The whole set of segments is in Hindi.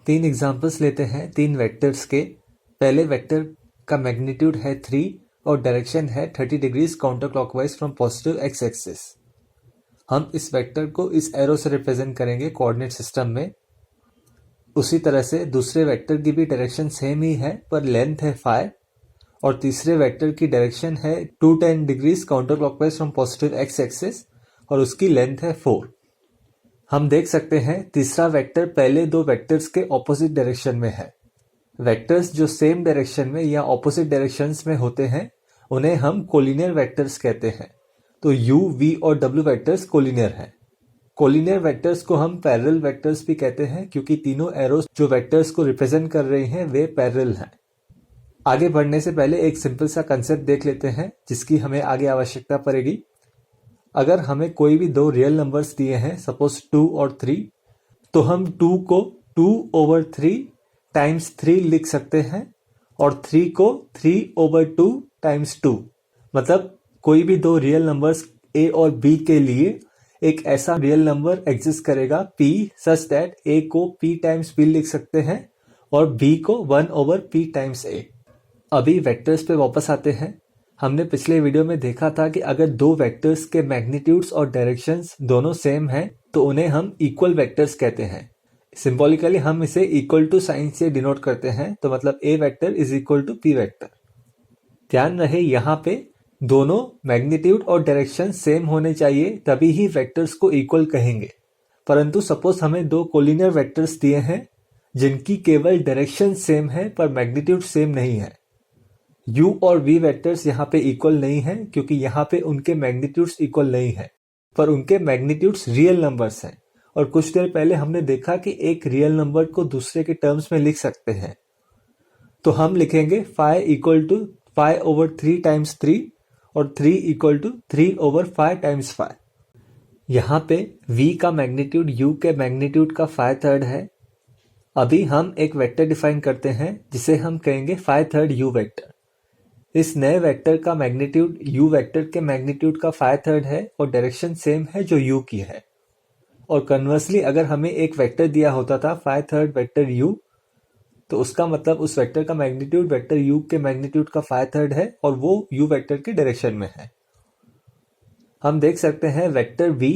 तीन एग्जांपल्स लेते हैं तीन वेक्टर्स के। पहले वेक्टर का मैग्नीट्यूड है 3 और डायरेक्शन है 30 degrees counter clockwise from positive x axis. हम इस वेक्टर को इस एरो से रिप्रेजेंट करेंगे कोऑर्डिनेट सिस्टम में। उसी तरह से दूसरे वेक्टर की भी डायरेक्शन सेम ही है पर लेंथ है 5 और तीसरे वेक्टर की डायरेक्शन है 210 degrees counter clockwise from positive x axis और उसकी लेंथ है 4। हम देख सकते हैं तीसरा वेक्टर पहले दो वेक्टर्स के ऑपोजिट डायरेक्शन में है। वेक्टर्स जो सेम डायरेक्शन में या ऑपोजिट डायरेक्शंस में होते हैं उन्हें हम कोलिनियर वेक्टर्स कहते हैं। तो u, v और w वेक्टर्स कोलिनियर हैं। कोलिनियर वेक्टर्स को हम पैरेलल वेक्टर्स भी कहते हैं क्योंकि तीनों एरोस जो वेक्टर्स को रिप्रेजेंट कर रहे हैं वे पैरेलल हैं। आगे बढ़ने से पहले एक सिंपल सा कंसेप्ट देख लेते हैं जिसकी हमें आगे आवश्यकता पड़ेगी। अगर हमें कोई भी दो रियल नंबर्स दिए हैं सपोज 2 और 3 तो हम 2 को 2/3 टाइम्स 3 लिख सकते हैं और 3 को 3/2 टाइम्स 2। मतलब कोई भी दो रियल नंबर्स a और b के लिए एक ऐसा रियल नंबर एग्जिस्ट करेगा p सच दैट a को p टाइम्स b लिख सकते हैं और b को 1/p टाइम्स a। अभी वेक्टर्स पे वापस आते हैं। हमने पिछले वीडियो में देखा था कि अगर दो वेक्टर्स के मैग्नीट्यूड्स और डायरेक्शंस दोनों सेम हैं तो उन्हें हम इक्वल वेक्टर्स कहते हैं। सिंबॉलिकली हम इसे इक्वल टू साइन से डिनोट करते हैं, तो मतलब a vector is equal to p vector. ध्यान रहे यहाँ पे दोनों मैग्नीट्यूड और डायरेक्शन सेम होने चाहिए तभी ही वेक्टर्स को इक्वल कहेंगे। परंतु सपोज हमें दो कोलिनियर वेक्टर्स दिए हैं जिनकी केवल डायरेक्शन सेम है पर मैग्नीट्यूड सेम नहीं है। u और v वेक्टर्स यहाँ पे इक्वल नहीं है क्योंकि यहाँ पे उनके मैग्नीट्यूड्स इक्वल नहीं है पर उनके मैग्नीट्यूड्स रियल नंबर्स हैं। और कुछ देर पहले हमने देखा कि एक रियल नंबर को दूसरे के टर्म्स में लिख सकते हैं। तो हम लिखेंगे 5 इक्वल टू 5/3 टाइम्स 3 और 3 इक्वल टू 3/5 टाइम्स 5। यहाँ पे v का मैग्नीट्यूड u के मैग्नीट्यूड का 5/3 है। अभी हम एक वेक्टर डिफाइन करते हैं जिसे हम कहेंगे 5/3 u वेक्टर। इस नए वेक्टर का मैग्नीट्यूड u वेक्टर के मैग्नीट्यूड का 5/3 है और डायरेक्शन सेम है जो u की है। और कन्वर्सली अगर हमें एक वेक्टर दिया होता था 5/3 वेक्टर u तो उसका मतलब उस वेक्टर का मैग्नीट्यूड वेक्टर u के मैग्नीट्यूड का 5/3 है और वो u वेक्टर के डायरेक्शन में है। हम देख सकते हैं वेक्टर v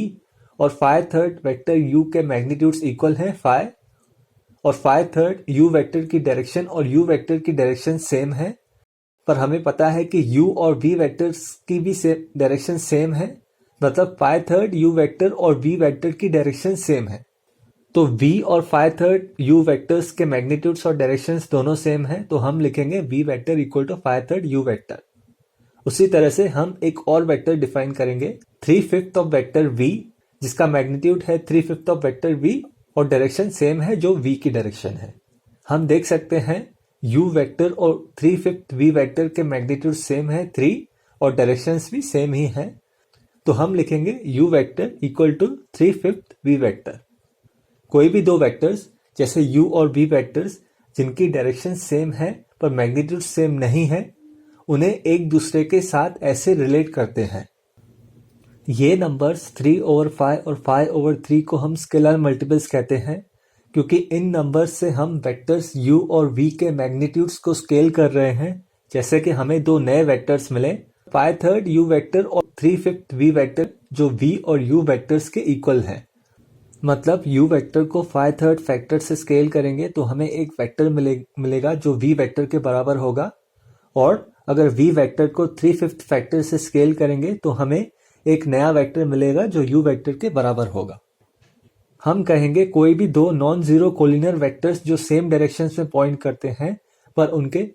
और 5/3 वेक्टर u के मैग्नीट्यूड्स इक्वल हैं 5 और 5/3 u वेक्टर की डायरेक्शन और u वेक्टर की डायरेक्शन सेम है। पर हमें पता है कि u और v वेक्टर्स की भी डायरेक्शन सेम है, मतलब 5/3 u वेक्टर और v वेक्टर की डायरेक्शन सेम है। तो v और 5/3 u वेक्टर्स के मैग्नीट्यूड्स और डायरेक्शंस दोनों सेम है तो हम लिखेंगे v vector equal to 5/3 u vector. उसी तरह से हम एक और वेक्टर डिफाइन करेंगे 3/5 ऑफ वेक्टर v जिसका मैग्नीट्यूड है 3/5 ऑफ वेक्टर v और डायरेक्शन सेम है जो v की डायरेक्शन है। हम देख सकते हैं u वेक्टर और 3/5 v वेक्टर के मैग्नीट्यूड सेम है 3 और डायरेक्शंस भी सेम ही हैं। तो हम लिखेंगे u vector equal to 3/5 v vector. कोई भी दो वेक्टर्स जैसे u और v वेक्टर्स जिनकी डायरेक्शन सेम है पर मैग्नीट्यूड सेम नहीं है उन्हें एक दूसरे के साथ ऐसे रिलेट करते हैं। ये नंबर्स 3/5 और 5/3 को हम स्केलर मल्टीपल्स कहते हैं क्योंकि इन नंबर्स से हम वेक्टर्स u और v के मैग्नीट्यूड्स को स्केल कर रहे हैं। जैसे कि हमें दो नए वेक्टर्स मिले 5/3 u वेक्टर और 3/5 v वेक्टर जो v और u वेक्टर्स के इक्वल हैं। मतलब u वेक्टर को 5/3 फैक्टर से स्केल करेंगे तो हमें एक वेक्टर मिलेगा जो v वेक्टर के बराबर होगा और अगर v वेक्टर को 3/5 फैक्टर से स्केल करेंगे तो हमें एक नया वेक्टर मिलेगा जो u वेक्टर के बराबर होगा। हम कहेंगे कोई भी दो नॉन जीरो कोलिनियर वेक्टर्स जो सेम डायरेक्शंस में पॉइंट करते हैं पर उनके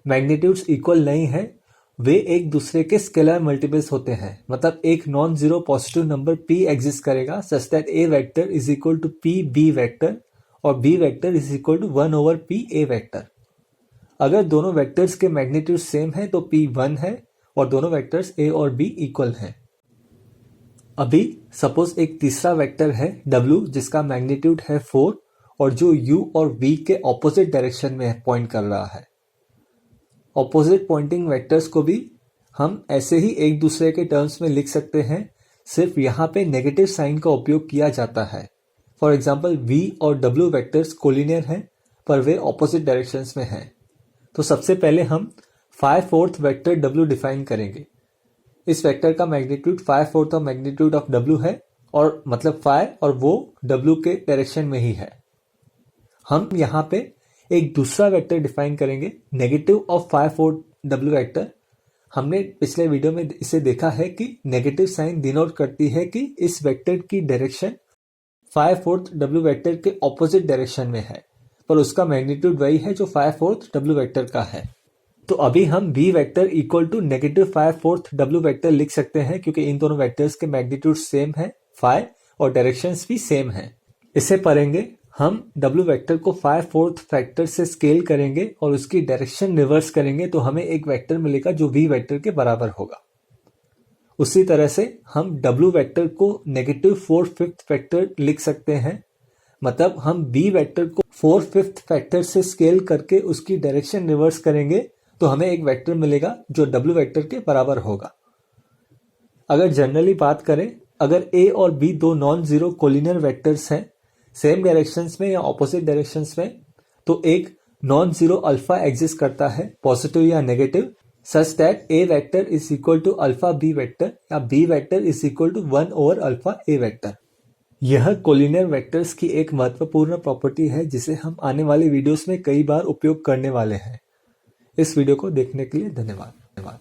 मैग्नीट्यूड्स इक्वल नहीं है वे एक दूसरे के स्केलर मल्टीपल्स होते हैं। मतलब एक non zero positive number p exist करेगा such that a vector is equal to p b vector और b vector is equal to 1/p a vector. अगर दोनों वेक्टर्स के मैग्नीट्यूड सेम है तो p 1 है और दोनों वेक्टर्स a और b इक्वल हैं। अभी सपोज एक तीसरा वेक्टर है w जिसका मैग्नीट्यूड है 4 और जो u और v के ऑपोजिट डायरेक्शन में पॉइंट कर रहा है। ऑपोजिट पॉइंटिंग वेक्टर्स को भी हम ऐसे ही एक दूसरे के टर्म्स में लिख सकते हैं, सिर्फ यहाँ पे नेगेटिव साइन का उपयोग किया जाता है। फॉर एग्जाम्पल v और w वेक्टर्स कोलिनियर हैं पर वे ऑपोजिट डायरेक्शंस में हैं। तो सबसे पहले हम 5/4 वेक्टर W डिफाइन करेंगे। इस वेक्टर का magnitude 5/4 of magnitude of W है, और मतलब 5 और वो W के डायरेक्शन में ही है। हम यहाँ पे एक दूसरा वेक्टर डिफाइन करेंगे, नेगेटिव ऑफ 5/4 W वेक्टर। हमने पिछले वीडियो में इसे देखा है कि नेगेटिव साइन डिनोट करती है कि इस वेक्टर की डायरेक्शन 5/4 W वेक्टर के ऑपोजिट डायरेक्शन में है, पर उसका मैग्नीट्यूड वही है जो 5/4 W वेक्टर का है। तो अभी हम V vector equal to negative 5/4 W vector लिख सकते हैं, क्योंकि इन दोनों वेक्टर्स के मैग्नीट्यूड सेम है 5 और डायरेक्शंस भी सेम है। इसे पढ़ेंगे हम W वेक्टर को 5/4 फैक्टर से स्केल करेंगे और उसकी डायरेक्शन रिवर्स करेंगे, तो हमें एक वेक्टर मिलेगा जो V वेक्टर के बराबर होगा। उसी तरह से हम W वेक्टर को नेगेटिव 4/5 फैक्टर लिख सकते हैं, मतलब हम V वेक्टर को 4/5 फैक्टर से स्केल करके उसकी डायरेक्शन रिवर्स करेंगे, तो हमें एक वेक्टर मिलेगा जो W वेक्टर के बराबर होगा। अगर जनरली बात करें, अगर A और B दो नॉन जीरो कोलिनियर वेक्टर्स हैं सेम डायरेक्शंस में या ऑपोजिट डायरेक्शंस में, तो एक नॉन जीरो अल्फा एग्जिस्ट करता है, पॉजिटिव या negative, such that A vector is equal to alpha B vector या B vector is equal to 1 over alpha A vector. यह कोलिनियर वेक्टर्स की एक महत्वपूर्ण प्रॉपर्टी है जिसे हम आने वाले वीडियोस में कई बार उपयोग करने वाले हैं। इस वीडियो को देखने के लिए धन्यवाद।